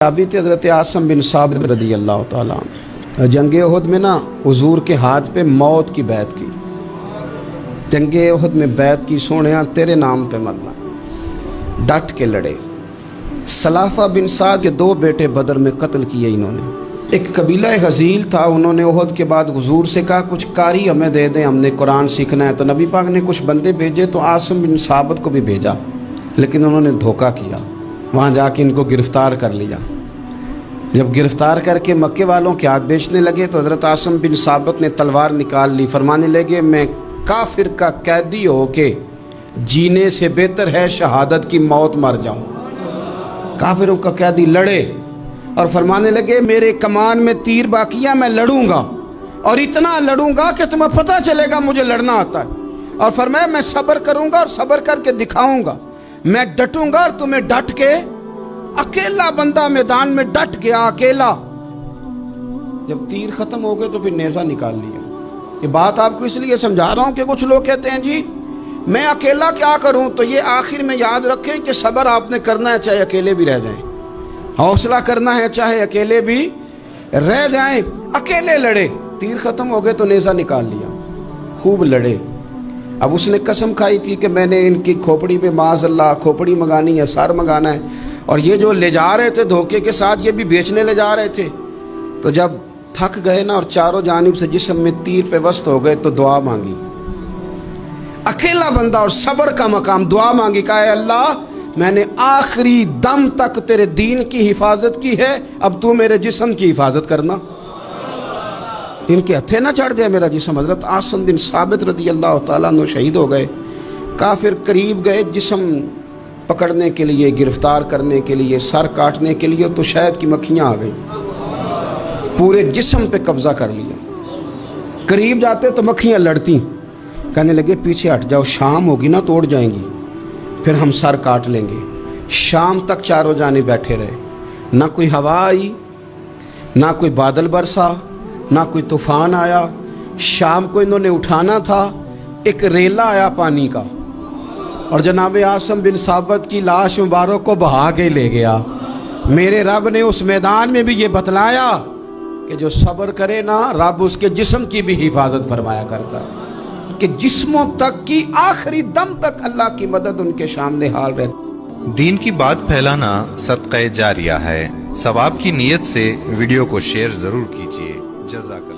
साबित हज़रत आसिम बिन साबित रदी अल्लाह ताला अन्हु जंग उहद में ना हुजूर के हाथ पे मौत की बैत की। जंग उहद में बैत की, सोनिया तेरे नाम पे मरना, डट के लड़े। सलाफा बिन साद के दो बेटे बदर में कत्ल किए इन्होंने। एक कबीला गजील था, उन्होंने उहद के बाद हुजूर से कहा कुछ कारी हमें दे दें, हमने कुरान सीखना है। तो नबी पाक ने कुछ बंदे भेजे, तो आसिम बिन साबित को भी भेजा, लेकिन उन्होंने धोखा किया। वहाँ जाके इनको गिरफ़्तार कर लिया। जब गिरफ़्तार करके मक्के वालों के हाथ बेचने लगे तो हज़रत आसिम बिन साबित ने तलवार निकाल ली। फरमाने लगे मैं काफिर का कैदी होके जीने से बेहतर है शहादत की मौत मर जाऊं। काफिरों का कैदी लड़े और फरमाने लगे मेरे कमान में तीर बाकी है, मैं लड़ूंगा और इतना लड़ूंगा कि तुम्हें पता चलेगा मुझे लड़ना आता है। और फरमाया मैं सब्र करूंगा और सब्र करके दिखाऊंगा, मैं डटूंगा और तुम्हें डट के। अकेला बंदा मैदान में डट गया, अकेला। जब तीर खत्म हो गए तो फिर नेज़ा निकाल लिया। ये बात आपको इसलिए समझा रहा हूं कि कुछ लोग कहते हैं जी मैं अकेला क्या करूं। तो ये आखिर में याद रखें कि सब्र आपने करना है चाहे अकेले भी रह जाएं, हौसला करना है चाहे अकेले भी रह जाएं। अकेले लड़े, तीर खत्म हो गए तो नेज़ा निकाल लिया, खूब लड़े। अब उसने कसम खाई थी कि मैंने इनकी खोपड़ी पे माज़अल्लाह खोपड़ी मंगानी है, सर मंगाना है। और ये जो ले जा रहे थे धोखे के साथ, ये भी बेचने ले जा रहे थे। तो जब थक गए ना और चारों जानिब से जिस्म में तीर पे वस्त हो गए तो दुआ मांगी। अकेला बंदा और सब्र का मकाम, दुआ मांगी, कहा अल्लाह मैंने आखिरी दम तक तेरे दीन की हिफाजत की है, अब तू मेरे जिस्म की हिफाजत करना, इनके हथे ना चढ़ जाए मेरा जिस्म। हज़रत आसिम बिन साबित रदी अल्लाह ताला अन्हु शहीद हो गए। काफिर करीब गए जिस्म पकड़ने के लिए, गिरफ्तार करने के लिए, सर काटने के लिए, तो शहद की मक्खियाँ आ गई, पूरे जिस्म पे कब्जा कर लिया। करीब जाते तो मक्खियाँ लड़ती, कहने लगे पीछे हट जाओ, शाम होगी ना तोड़ जाएंगी, फिर हम सर काट लेंगे। शाम तक चारों जाने बैठे रहे, ना कोई हवा आई, ना कोई बादल बरसा, ना कोई तूफान आया। शाम को इन्होंने उठाना था, एक रेला आया पानी का और जनाब आसिम बिन साबित की लाश मुबारक को बहा के ले गया। मेरे रब ने उस मैदान में भी ये बतलाया कि जो सब्र करे ना, रब उसके जिस्म की भी हिफाजत फरमाया करता है, कि जिस्मों तक की आखिरी दम तक अल्लाह की मदद उनके सामने हाल रहती। दीन की बात फैलाना सदक़े जारिया है। सवाब की नीयत से वीडियो को शेयर जरूर कीजिए। जज़ाक